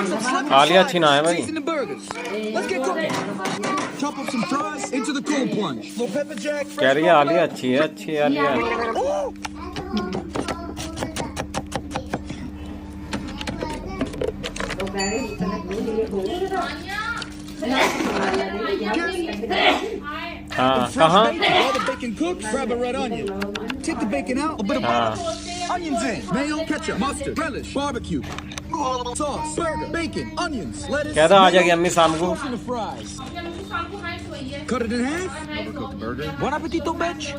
आलिया अच्छी ना है भाई। Season the burgers. Let's get cooking. Chop up some fries into the cold plunge. Little pepper jack. कह रही है आलिया अच्छी है, अच्छी है आलिया। हाँ कहाँ? While the bacon cooks, grab a red onion. Take the bacon out, a bit of butter. Onions in. Mayo, ketchup, mustard, relish, barbecue, sauce, burger, bacon, onions, lettuce. कहता आ जाएगी अम्मी शाम को। Toss in the fries. Cut it in half. Overcooked burger. Bon appetito, bitch.